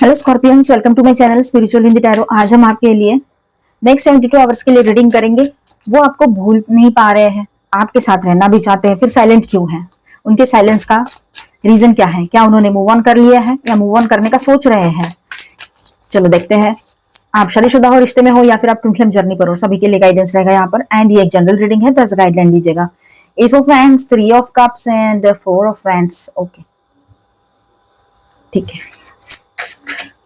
Hello scorpions, welcome to my channel spiritual Hindi tarot. आज हम आपके लिए नेक्स्ट 72 आवर्स के लिए रीडिंग करेंगे। वो आपको भूल नहीं पा रहे हैं, आपके साथ रहना भी चाहते हैं, फिर साइलेंट क्यों हैं, उनके साइलेंस का रीजन क्या है, क्या उन्होंने मूव ऑन कर लिया है या मूव ऑन करने का सोच रहे हैं। चलो देखते हैं। आप शादीशुदा हो, रिश्ते में हो या फिर आप ट्विन फ्लेम जर्नी पर हो, सभी के लिए गाइडेंस रहेगा यहाँ पर। एंड ये एक जनरल रीडिंग है तो ऐसा गाइडलाइन लीजिएगा। S of wands, 3 of cups and 4 of wands. Okay, ठीक है।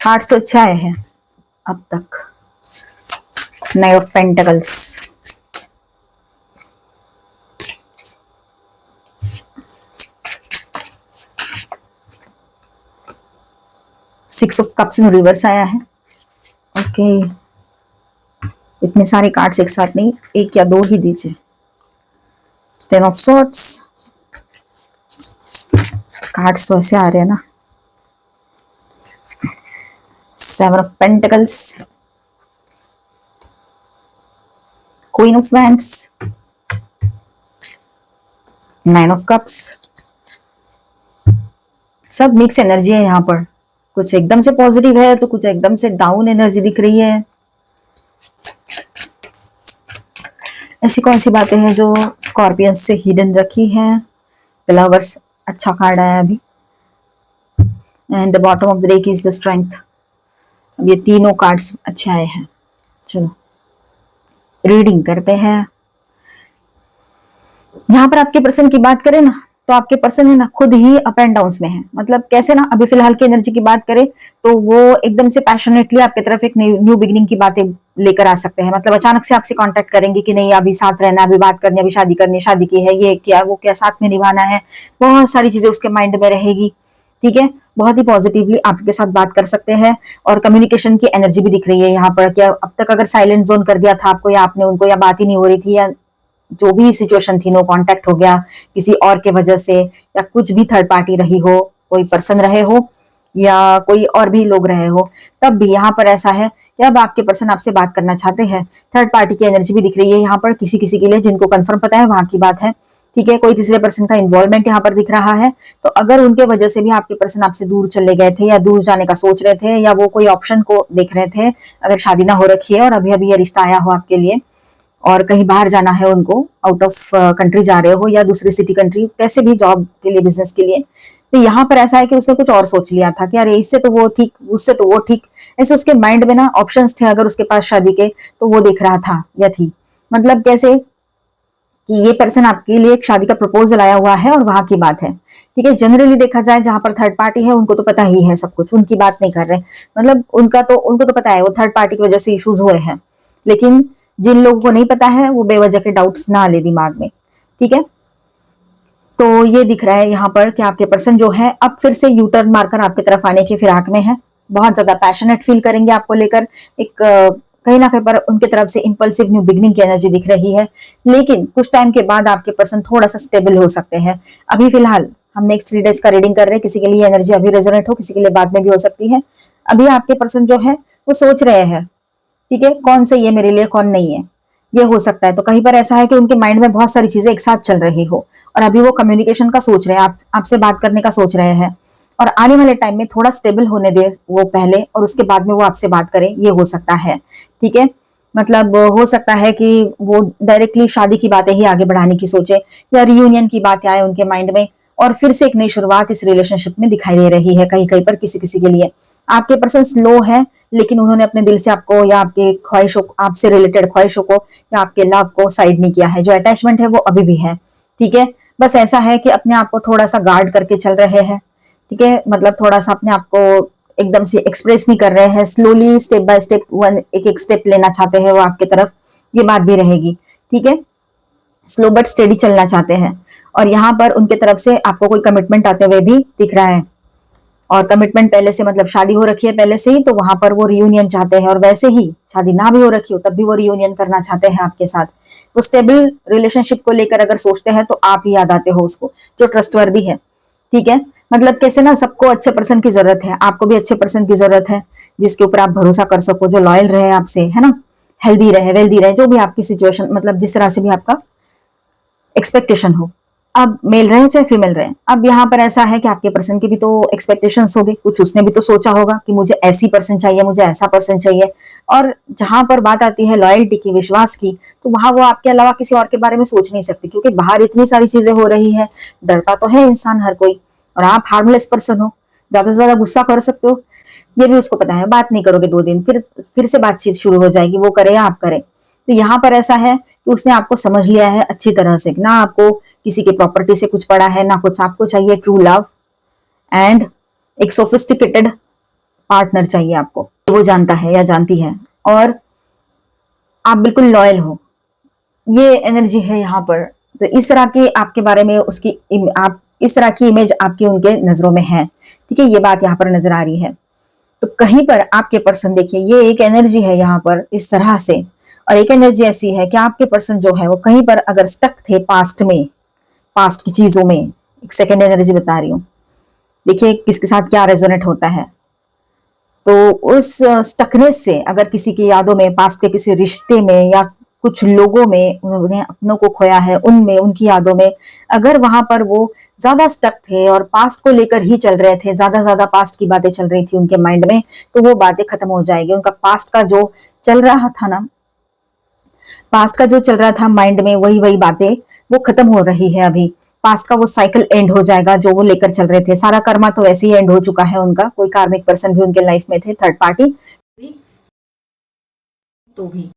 8 तो अच्छा आए हैं अब तक। 9 of pentacles, 6 of cups in reverse आया है। ओके, इतने सारे कार्ड्स एक साथ नहीं, एक या दो ही दीजिए। 10 ऑफ सॉर्ड्स, कार्ड्स तो ऐसे आ रहे हैं ना। 7 of pentacles, queen of wands, 9 of cups. सब मिक्स एनर्जी है यहाँ पर। कुछ एकदम से पॉजिटिव है तो कुछ एकदम से डाउन एनर्जी दिख रही है। ऐसी कौन सी बातें हैं जो स्कॉर्पियंस से हिडन रखी है। लवर्स अच्छा कार्ड आया अभी। And the bottom of the deck is the strength. अब ये तीनों कार्ड्स अच्छे आए हैं। चलो रीडिंग करते हैं। यहाँ पर आपके पर्सन की बात करें ना, तो आपके पर्सन है ना खुद ही अप एंड डाउन में है। मतलब कैसे ना, अभी फिलहाल की एनर्जी की बात करें तो वो एकदम से पैशनेटली आपकी तरफ एक न्यू बिगिनिंग की बातें लेकर आ सकते हैं। मतलब अचानक से आपसे कांटेक्ट करेंगे कि नहीं अभी साथ रहना, अभी बात करनी, अभी शादी करनी, शादी की है, ये क्या वो क्या, साथ में निभाना है। बहुत सारी चीजें उसके माइंड में रहेगी। ठीक है, बहुत ही पॉजिटिवली आपके साथ बात कर सकते हैं। और कम्युनिकेशन की एनर्जी भी दिख रही है यहाँ पर। क्या अब तक अगर साइलेंट जोन कर दिया था आपको, या आपने उनको, या बात ही नहीं हो रही थी, या जो भी सिचुएशन थी, नो कांटेक्ट हो गया किसी और के वजह से, या कुछ भी थर्ड पार्टी रही हो, कोई पर्सन रहे हो या कोई और भी लोग रहे हो, तब भी यहाँ पर ऐसा है कि अब आपके पर्सन आपसे बात करना चाहते हैं। थर्ड पार्टी की एनर्जी भी दिख रही है यहाँ पर किसी किसी के लिए, जिनको कंफर्म पता है वहां की बात है। ठीक है, कोई तीसरे पर्सन का इन्वॉल्वमेंट यहाँ पर दिख रहा है। तो अगर उनके वजह से भी आपके पर्सन आपसे दूर चले गए थे, या दूर जाने का सोच रहे थे, या वो कोई ऑप्शन को देख रहे थे, अगर शादी ना हो रखी है और अभी अभी ये रिश्ता आया हो आपके लिए, और कहीं बाहर जाना है उनको, आउट ऑफ कंट्री जा रहे हो या दूसरी सिटी कंट्री, कैसे भी जॉब के लिए, बिजनेस के लिए, तो यहाँ पर ऐसा है कि उसने कुछ और सोच लिया था कि अरे इससे तो वो ठीक, उससे तो वो ठीक। ऐसे उसके माइंड में ना ऑप्शंस थे, अगर उसके पास शादी के, तो वो देख रहा था या थी। मतलब कैसे कि ये पर्सन आपके लिए एक शादी का प्रपोजल आया हुआ है और वहां की बात है। ठीक है, जनरली देखा जाए जहां पर थर्ड पार्टी है उनको तो पता ही है सब कुछ, उनकी बात नहीं कर रहे। मतलब उनको तो पता है वो थर्ड पार्टी की वजह से इश्यूज हुए हैं। लेकिन जिन लोगों को नहीं पता है वो बेवजह के डाउट्स ना ले दिमाग में। ठीक है, तो ये दिख रहा है यहाँ पर कि आपके पर्सन जो है अब फिर से यू टर्न मारकर आपकी तरफ आने की फिराक में है। बहुत ज्यादा पैशनेट फील करेंगे आपको लेकर। एक कहीं ना कहीं पर उनके तरफ से इंपल्सिव न्यू बिगनिंग की एनर्जी दिख रही है। लेकिन कुछ टाइम के बाद आपके पर्सन थोड़ा सा स्टेबल हो सकते हैं। अभी फिलहाल हम नेक्स्ट 3 डेज का रीडिंग कर रहे हैं। किसी के लिए एनर्जी अभी रेजोनेट हो, किसी के लिए बाद में भी हो सकती है। अभी आपके पर्सन जो है वो सोच रहे हैं, ठीक है, कौन सही है मेरे लिए, कौन नहीं है, ये हो सकता है। तो कहीं पर ऐसा है कि उनके माइंड में बहुत सारी चीजें एक साथ चल रही हो, और अभी वो कम्युनिकेशन का सोच रहे हैं, आपसे बात करने का सोच रहे हैं। और आने वाले टाइम में थोड़ा स्टेबल होने दे वो पहले, और उसके बाद में वो आपसे बात करें, ये हो सकता है। ठीक है, मतलब हो सकता है कि वो डायरेक्टली शादी की बातें ही आगे बढ़ाने की सोचे, या रियूनियन की बात आए उनके माइंड में, और फिर से एक नई शुरुआत इस रिलेशनशिप में दिखाई दे रही है कहीं कहीं पर किसी किसी के लिए। आपके पर्सन स्लो है, लेकिन उन्होंने अपने दिल से आपको, या आपके ख्वाहिशों, आपसे रिलेटेड ख्वाहिशों को, या आपके लव को साइड नहीं किया है। जो अटैचमेंट है वो अभी भी है। ठीक है, बस ऐसा है कि अपने आप को थोड़ा सा गार्ड करके चल रहे हैं। ठीक है, मतलब थोड़ा सा अपने आप को एकदम से एक्सप्रेस नहीं कर रहे हैं। स्लोली स्टेप बाय स्टेप, एक एक स्टेप लेना चाहते हैं वो आपके तरफ, ये बात भी रहेगी। ठीक है, स्लो बट स्टेडी चलना चाहते हैं। और यहाँ पर उनके तरफ से आपको कोई कमिटमेंट आते हुए भी दिख रहा है। और कमिटमेंट पहले से, मतलब शादी हो रखी है पहले से ही, तो वहां पर वो रियूनियन चाहते हैं। और वैसे ही शादी ना भी हो रखी हो तब भी वो रियूनियन करना चाहते हैं आपके साथ। तो स्टेबल रिलेशनशिप को लेकर अगर सोचते हैं तो आप ही याद आते हो उसको, जो ट्रस्टवर्दी है। ठीक है, मतलब कैसे ना, सबको अच्छे पर्सन की जरूरत है, आपको भी अच्छे पर्सन की जरूरत है, जिसके ऊपर आप भरोसा कर सको, जो लॉयल रहे आपसे, है ना, हेल्दी रहे, वेल्दी रहे, जो भी आपकी सिचुएशन, मतलब जिस तरह से भी आपका एक्सपेक्टेशन हो। अब मेल रहे चाहे फीमेल रहे, अब यहाँ पर ऐसा है कि आपके पर्सन की भी तो एक्सपेक्टेशंस होगी, कुछ उसने भी तो सोचा होगा कि मुझे ऐसी पर्सन चाहिए, मुझे ऐसा पर्सन चाहिए। और जहां पर बात आती है लॉयल्टी की, विश्वास की, तो वहां वो आपके अलावा किसी और के बारे में सोच नहीं सकती, क्योंकि बाहर इतनी सारी चीजें हो रही है। डरता तो है इंसान हर कोई, और आप हार्मलेस पर्सन हो, ज्यादा से ज्यादा गुस्सा कर सकते हो, ये भी उसको पता है। बात नहीं करोगे 2 दिन, फिर से बातचीत शुरू हो जाएगी, वो करे या आप करें। तो यहाँ पर ऐसा है कि उसने आपको समझ लिया है अच्छी तरह से, ना आपको किसी के प्रॉपर्टी से कुछ पड़ा है, ना कुछ आपको चाहिए। ट्रू लव एंड एक सोफिस्टिकेटेड पार्टनर चाहिए आपको, वो जानता है या जानती है, और आप बिल्कुल लॉयल हो, ये एनर्जी है यहाँ पर। तो इस तरह की आपके बारे में उसकी आप इस तरह की इमेज आपकी उनके नजरों में है, ठीक है, ये बात यहाँ पर नजर आ रही है। तो कहीं पर आपके पर्सन, देखिए ये एक एनर्जी है यहाँ पर इस तरह से, और एक एनर्जी ऐसी है कि आपके पर्सन जो है वो कहीं पर अगर स्टक थे पास्ट में, पास्ट की चीजों में, एक सेकेंड एनर्जी बता रही हूँ, देखिए किसके साथ क्या रेजोनेट होता है। तो उस स्टकनेस से, अगर किसी की यादों में, पास्ट के किसी रिश्ते में, या कुछ लोगों में उन्होंने अपनों को खोया है, उनमें, उनकी यादों में, अगर वहां पर वो ज्यादा स्टक थे और पास्ट को लेकर ही चल रहे थे, ज्यादा पास्ट की बातें चल रही थी उनके माइंड में, तो वो बातें खत्म हो जाएगी। उनका पास्ट का जो चल रहा था ना, पास्ट का जो चल रहा था माइंड में, वही वही बातें वो खत्म हो रही है अभी। पास्ट का वो साइकिल एंड हो जाएगा जो वो लेकर चल रहे थे। सारा कर्मा तो वैसे ही एंड हो चुका है उनका। कोई कार्मिक पर्सन भी उनके लाइफ में थे, थर्ड पार्टी तो भी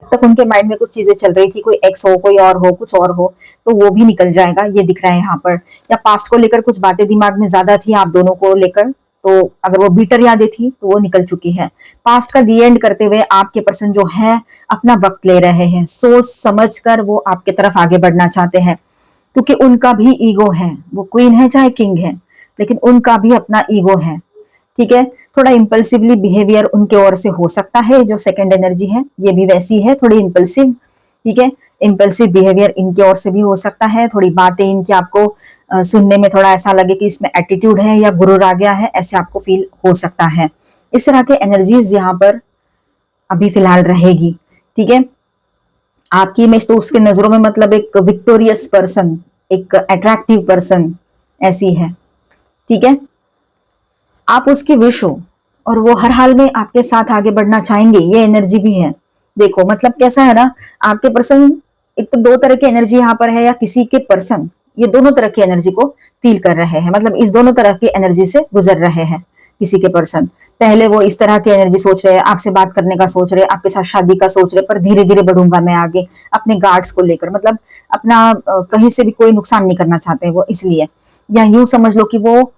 तक उनके माइंड में कुछ चीजें चल रही थी, कोई एक्स हो, कोई और हो, कुछ और हो, तो वो भी निकल जाएगा, ये दिख रहा है यहाँ पर। या पास्ट को लेकर कुछ बातें दिमाग में ज्यादा थी आप दोनों को लेकर, तो अगर वो बीटर यादें थी तो वो निकल चुकी है। पास्ट का दी एंड करते हुए आपके पर्सन जो है अपना वक्त ले रहे हैं, सोच समझ कर वो आपके तरफ आगे बढ़ना चाहते हैं, क्योंकि उनका भी ईगो है। वो क्वीन है चाहे किंग है, लेकिन उनका भी अपना ईगो है, ठीक है। थोड़ा इम्पल्सिवली बिहेवियर उनके ओर से हो सकता है। जो सेकंड एनर्जी है ये भी वैसी है, थोड़ी इम्पल्सिव, ठीक है। इम्पल्सिव बिहेवियर इनके ओर से भी हो सकता है। थोड़ी बातें इनकी आपको सुनने में थोड़ा ऐसा लगे कि इसमें एटीट्यूड है या गुरूर आ गया है, ऐसे आपको फील हो सकता है। इस तरह के एनर्जीज यहाँ पर अभी फिलहाल रहेगी, ठीक है। आपकी इमेज तो उसके नजरों में मतलब एक विक्टोरियस पर्सन, एक अट्रैक्टिव पर्सन ऐसी है, ठीक है। आप उसकी विश हो और वो हर हाल में आपके साथ आगे बढ़ना चाहेंगे, ये एनर्जी भी है। देखो मतलब कैसा है ना, आपके पर्सन, एक तो 2 तरह की एनर्जी यहाँ पर है, या किसी के पर्सन ये दोनों तरह की एनर्जी को फील कर रहे हैं, मतलब इस दोनों तरह की एनर्जी से गुजर रहे हैं। किसी के पर्सन पहले वो इस तरह की एनर्जी सोच रहे हैं, आपसे बात करने का सोच रहे हैं, आपके साथ शादी का सोच रहे, पर धीरे धीरे बढ़ूंगा मैं आगे, अपने गार्ड्स को लेकर, मतलब अपना कहीं से भी कोई नुकसान नहीं करना चाहते वो, इसलिए। या यूं समझ लो कि वो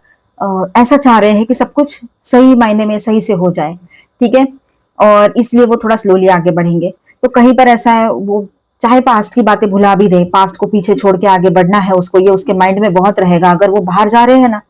ऐसा चाह रहे हैं कि सब कुछ सही मायने में सही से हो जाए, ठीक है, और इसलिए वो थोड़ा स्लोली आगे बढ़ेंगे। तो कहीं पर ऐसा है, वो चाहे पास्ट की बातें भुला भी दे, पास्ट को पीछे छोड़ के आगे बढ़ना है उसको, ये उसके माइंड में बहुत रहेगा। अगर वो बाहर जा रहे हैं ना,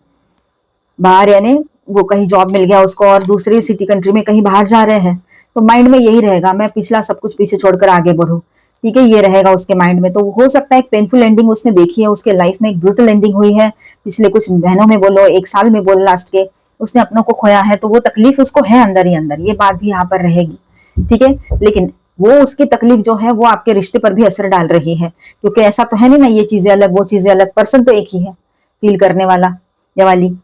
बाहर यानी वो कहीं जॉब मिल गया उसको और दूसरी सिटी कंट्री में कहीं बाहर जा रहे हैं, तो माइंड में यही रहेगा, मैं पिछला सब कुछ पीछे छोड़कर आगे बढ़ूं, ठीक है, ये रहेगा उसके माइंड में। तो हो सकता है एक पेनफुल एंडिंग उसने देखी है उसके लाइफ में, एक ब्रूटल एंडिंग हुई है पिछले कुछ महीनों में बोलो, 1 साल में बोलो, लास्ट के उसने अपनों को खोया है, तो वो तकलीफ उसको है अंदर ही अंदर, ये बात भी यहाँ पर रहेगी, ठीक है। लेकिन वो उसकी तकलीफ जो है वो आपके रिश्ते पर भी असर डाल रही है, क्योंकि ऐसा तो है नहीं ना ये चीजें अलग वो चीजें अलग, पर्सन तो एक ही है फील करने वाला या वाली।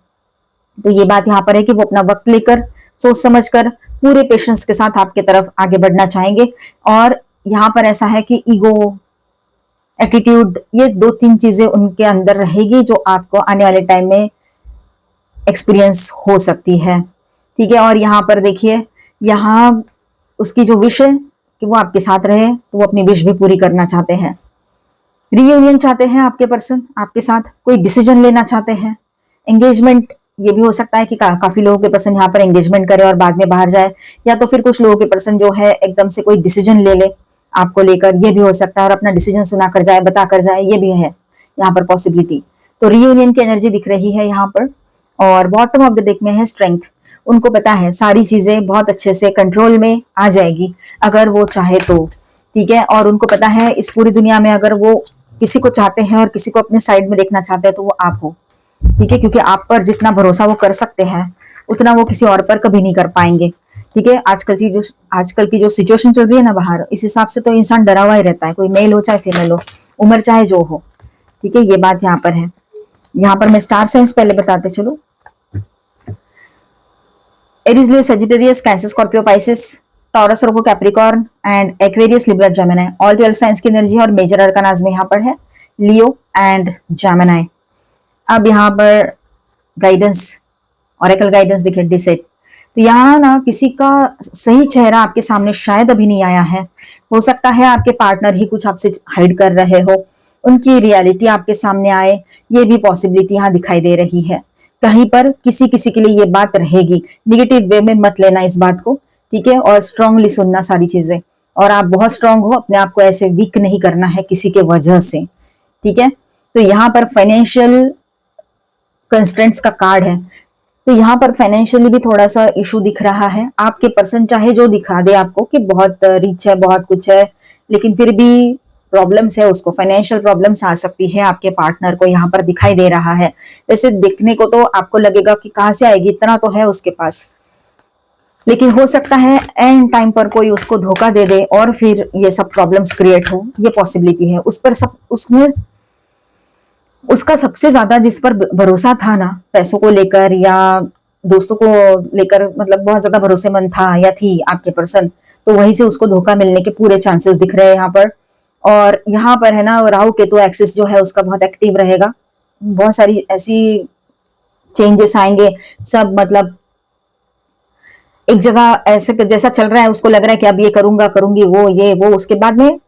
तो ये बात यहाँ पर है कि वो अपना वक्त लेकर, सोच समझकर, पूरे पेशेंस के साथ आपके तरफ आगे बढ़ना चाहेंगे। और यहाँ पर ऐसा है कि ईगो, एटीट्यूड, ये 2-3 चीजें उनके अंदर रहेगी जो आपको आने वाले टाइम में एक्सपीरियंस हो सकती है, ठीक है। और यहाँ पर देखिए, यहाँ उसकी जो विश है कि वो आपके साथ रहे, तो वो अपनी विश भी पूरी करना चाहते हैं। रीयूनियन चाहते हैं आपके पर्सन आपके साथ, कोई डिसीजन लेना चाहते हैं, एंगेजमेंट। ये भी हो सकता है कि काफी लोगों के पर्सन यहाँ पर एंगेजमेंट करे और बाद में बाहर जाए, या तो फिर कुछ लोगों के पर्सन जो है एकदम से कोई डिसीजन ले ले आपको लेकर, ये भी हो सकता है, और अपना डिसीजन सुना कर जाए, बता कर जाए, ये भी है यहाँ पर पॉसिबिलिटी। तो रीयूनियन की एनर्जी दिख रही है यहाँ पर। और बॉटम ऑफ द डेक में है स्ट्रेंथ। उनको पता है सारी चीजें बहुत अच्छे से कंट्रोल में आ जाएगी अगर वो चाहे तो, ठीक है। और उनको पता है इस पूरी दुनिया में अगर वो किसी को चाहते हैं और किसी को अपने साइड में देखना चाहते हैं तो वो आप हो, ठीक है, क्योंकि आप पर जितना भरोसा वो कर सकते हैं उतना वो किसी और पर कभी नहीं कर पाएंगे, ठीक है। आजकल की जो सिचुएशन चल रही है ना बाहर, इस हिसाब से तो इंसान डरा हुआ ही रहता है, कोई मेल हो चाहे फीमेल हो, उम्र चाहे जो हो, ठीक है, ये बात यहाँ पर है। यहाँ पर मैं स्टार साइंस पहले बताते चलो। Aries, Leo, Sagittarius, cancer, Scorpio, Pisces, taurus, Virgo, Capricorn and Aquarius, Libra, Gemini. All 12 science की एनर्जी और मेजर अरकानाज में यहाँ पर है लियो एंड जेमिनी। अब यहाँ पर गाइडेंस, ऑरेकल गाइडेंस दिखे डिसेट। तो यहाँ ना किसी का सही चेहरा आपके सामने शायद अभी नहीं आया है। हो सकता है आपके पार्टनर ही कुछ आपसे हाइड कर रहे हो, उनकी रियलिटी आपके सामने आए, ये भी पॉसिबिलिटी यहाँ दिखाई दे रही है। कहीं पर किसी किसी के लिए ये बात रहेगी, निगेटिव वे में मत लेना इस बात को, ठीक है। और स्ट्रांगली सुनना सारी चीजें, और आप बहुत स्ट्रांग हो, अपने आप को ऐसे वीक नहीं करना है किसी के वजह से, ठीक है। तो यहाँ पर फाइनेंशियल कंस्ट्रेंट्स का कार्ड है, तो यहाँ पर फाइनेंशियली भी थोड़ा सा इशू दिख रहा है। आपके पर्सन चाहे जो दिखा दे आपको कि बहुत रिच है, बहुत कुछ है, लेकिन फिर भी प्रॉब्लम्स है, उसको फाइनेंशियल प्रॉब्लम्स आ सकती है आपके पार्टनर को, यहाँ पर दिखाई दे रहा है। वैसे देखने को तो आपको लगेगा कि कहाँ से आएगी, इतना तो है उसके पास, लेकिन हो सकता है एंड टाइम पर कोई उसको धोखा दे दे और फिर ये सब प्रॉब्लम्स क्रिएट हो, ये पॉसिबिलिटी है। उस पर सब उसने उसका सबसे ज्यादा जिस पर भरोसा था ना, पैसों को लेकर या दोस्तों को लेकर, मतलब बहुत ज्यादा भरोसेमंद था या थी आपके पर्सन, तो वहीं से उसको धोखा मिलने के पूरे चांसेस दिख रहे हैं यहाँ पर। और यहाँ पर है ना, राहु केतु एक्सिस जो है उसका बहुत एक्टिव रहेगा, बहुत सारी ऐसी चेंजेस आएंगे, सब मतलब एक जगह ऐसे जैसा चल रहा है उसको लग रहा है कि अब ये करूंगा, करूंगी, वो ये वो, उसके बाद में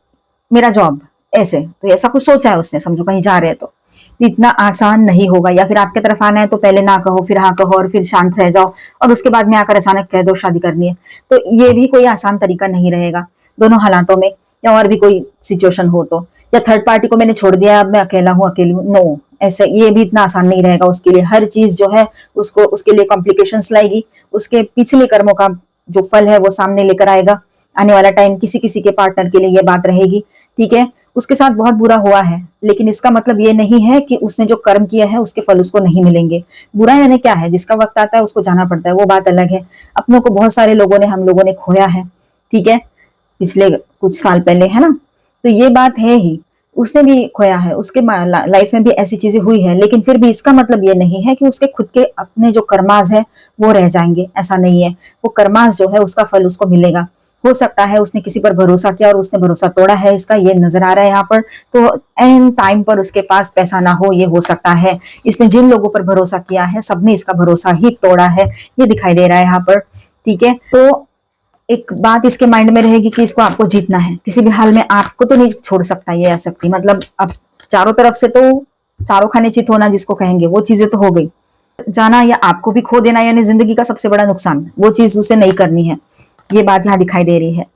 मेरा जॉब, ऐसे तो ऐसा कुछ सोचा है उसने, समझो कहीं जा रहे हैं तो इतना आसान नहीं होगा। या फिर आपके तरफ आना है तो पहले ना कहो, फिर हाँ कहो, और फिर शांत रह जाओ, और उसके बाद में आकर अचानक कह दो शादी करनी है, तो ये भी कोई आसान तरीका नहीं रहेगा दोनों हालातों में। या और भी कोई सिचुएशन हो तो, या थर्ड पार्टी को मैंने छोड़ दिया, अब मैं अकेला हूँ, अकेली हूँ, नो, ऐसे ये भी इतना आसान नहीं रहेगा उसके लिए। हर चीज जो है उसको, उसके लिए कॉम्प्लिकेशंस लाएगी, उसके पिछले कर्मों का जो फल है वो सामने लेकर आएगा आने वाला टाइम। किसी किसी के पार्टनर के लिए ये बात रहेगी, ठीक है। उसके साथ बहुत बुरा हुआ है, लेकिन इसका मतलब ये नहीं है कि उसने जो कर्म किया है उसके फल उसको नहीं मिलेंगे। बुरा यानी क्या है, जिसका वक्त आता है उसको जाना पड़ता है, वो बात अलग है। अपनों को बहुत सारे लोगों ने, हम लोगों ने खोया है, ठीक है, पिछले कुछ साल पहले, है ना। तो ये बात है ही, उसने भी खोया है, उसके लाइफ में भी ऐसी चीजें हुई है, लेकिन फिर भी इसका मतलब ये नहीं है कि उसके खुद के अपने जो कर्माज है वो रह जाएंगे, ऐसा नहीं है। वो कर्माज जो है उसका फल उसको मिलेगा। हो सकता है उसने किसी पर भरोसा किया और उसने भरोसा तोड़ा है, इसका ये नजर आ रहा है यहाँ पर। तो एन टाइम पर उसके पास पैसा ना हो, ये हो सकता है। इसने जिन लोगों पर भरोसा किया है सबने इसका भरोसा ही तोड़ा है, ये दिखाई दे रहा है यहाँ पर, ठीक है। तो एक बात इसके माइंड में रहेगी कि इसको आपको जीतना है, किसी भी हाल में आपको तो नहीं छोड़ सकता ये आ सकती, मतलब अब चारों तरफ से तो चारों खाने चित होना जिसको कहेंगे, वो चीजें तो हो गई। जाना या आपको भी खो देना, यानी जिंदगी का सबसे बड़ा नुकसान, वो चीज उसे नहीं करनी है, ये बात यहाँ दिखाई दे रही है।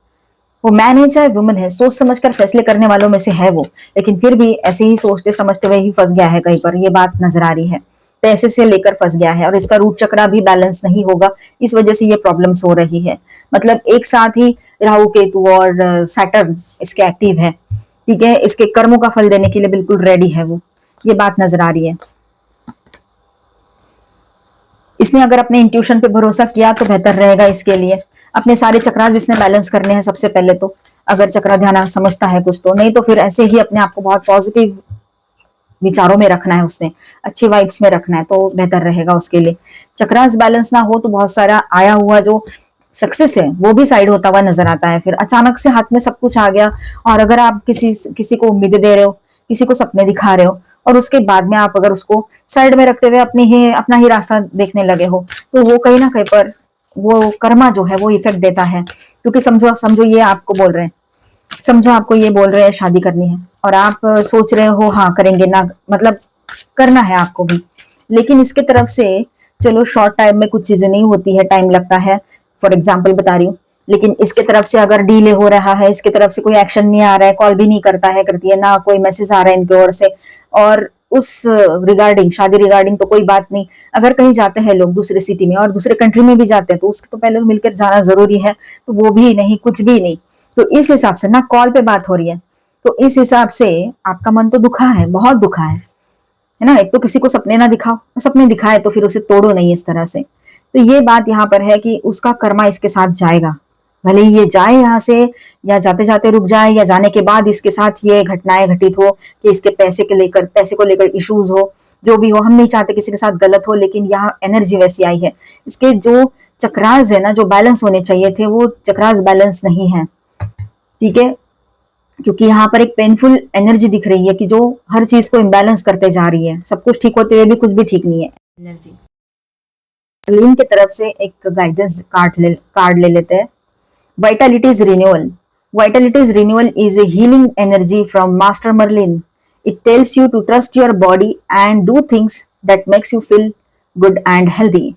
वो मैन है चाहे वुमन है, सोच समझकर फैसले करने वालों में से है वो, लेकिन फिर भी ऐसे ही सोचते समझते हुए ही फंस गया है कहीं पर, ये बात नजर आ रही है। पैसे से लेकर फंस गया है और इसका रूट चक्रा भी बैलेंस नहीं होगा, इस वजह से ये प्रॉब्लम्स हो रही है। मतलब एक साथ ही राहु केतु और सैटर्न इसके एक्टिव है, ठीक है। इसके कर्मों का फल देने के लिए बिल्कुल रेडी है वो, ये बात नजर आ रही है। इसने अगर अपने इंट्यूशन पे भरोसा किया तो बेहतर रहेगा इसके लिए। अपने सारे चक्रास इसने बैलेंस करने हैं सबसे पहले तो, अगर चक्रा ध्यान समझता है कुछ तो, नहीं तो फिर ऐसे ही अपने आप को बहुत पॉजिटिव विचारों में रखना है उसने, अच्छी वाइब्स में रखना है, तो बेहतर रहेगा उसके लिए। चक्रास बैलेंस ना हो तो बहुत सारा आया हुआ जो सक्सेस है वो भी साइड होता हुआ नजर आता है। फिर अचानक से हाथ में सब कुछ आ गया, और अगर आप किसी को उम्मीदें दे रहे हो, किसी को सपने दिखा रहे हो, और उसके बाद में आप अगर उसको साइड में रखते हुए अपना ही रास्ता देखने लगे हो, तो वो कहीं ना कहीं पर वो कर्मा जो है वो इफेक्ट देता है। क्योंकि समझो समझो ये आपको बोल रहे हैं, समझो आपको ये बोल रहे हैं शादी करनी है, और आप सोच रहे हो हाँ करेंगे ना, मतलब करना है आपको भी, लेकिन इसके तरफ से चलो शॉर्ट टाइम में कुछ चीजें नहीं होती है, टाइम लगता है, फॉर एग्जाम्पल बता रही हूँ। लेकिन इसके तरफ से अगर डीले हो रहा है, इसके तरफ से कोई एक्शन नहीं आ रहा है, कॉल भी नहीं करता है, करती है ना, कोई मैसेज आ रहा है इनकी ओर से, और उस रिगार्डिंग शादी रिगार्डिंग तो कोई बात नहीं। अगर कहीं जाते हैं लोग दूसरे सिटी में और दूसरे कंट्री में भी जाते हैं, तो उसके तो पहले तो मिलकर जाना जरूरी है, तो वो भी नहीं, कुछ भी नहीं। तो इस हिसाब से ना कॉल पे बात हो रही है, तो इस हिसाब से आपका मन तो दुखा है, बहुत दुखा है ना। एक तो किसी को सपने ना दिखाओ, सपने दिखाए तो फिर उसे तोड़ो नहीं इस तरह से। तो ये बात यहाँ पर है कि उसका कर्मा इसके साथ जाएगा, भले ही ये जाए यहाँ से, या जाते जाते रुक जाए, या जाने के बाद इसके साथ ये घटनाएं घटित हो कि इसके पैसे को लेकर इश्यूज हो, जो भी हो, हम नहीं चाहते किसी के साथ गलत हो, लेकिन यहाँ एनर्जी वैसी आई है। इसके जो चक्रास है ना, जो बैलेंस होने चाहिए थे, वो चक्रास बैलेंस नहीं है, ठीक है, क्योंकि यहाँ पर एक पेनफुल एनर्जी दिख रही है कि जो हर चीज को इम्बैलेंस करते जा रही है, सब कुछ ठीक होते हुए भी कुछ भी ठीक नहीं है एनर्जी। मर्लिन की तरफ से एक गाइडेंस कार्ड ले लेते हैं। Vitality is renewal. Vitality is renewal is a healing energy from Master Merlin. It tells you to trust your body and do things that makes you feel good and healthy.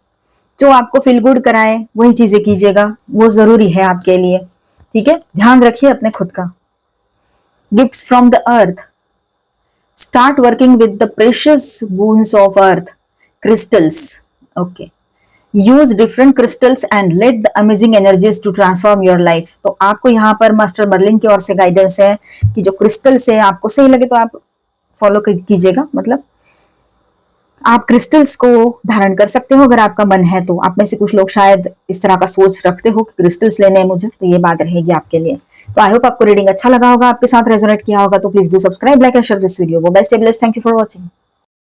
जो आपको feel good कराए वही चीजें कीजिएगा, वो जरूरी है आपके लिए, ठीक है। ध्यान रखिए अपने खुद का। Gifts from the earth. Start working with the precious boons of earth, crystals. Okay. Use different crystals and let the amazing energies to transform your life. तो आपको यहाँ पर मास्टर मर्लिन की ओर से गाइडेंस है कि जो क्रिस्टल्स है आपको सही लगे तो आप फॉलो कीजिएगा। मतलब आप क्रिस्टल्स को धारण कर सकते हो अगर आपका मन है तो। आप में से कुछ लोग शायद इस तरह का सोच रखते हो कि क्रिस्टल्स लेने हैं मुझे, तो ये बात रहेगी आपके लिए। तो आई होप आपको रीडिंग अच्छा लगा होगा, आपके साथ रेजोनेट किया होगा। तो please do subscribe, like and share this video. वो best, thank you for watching.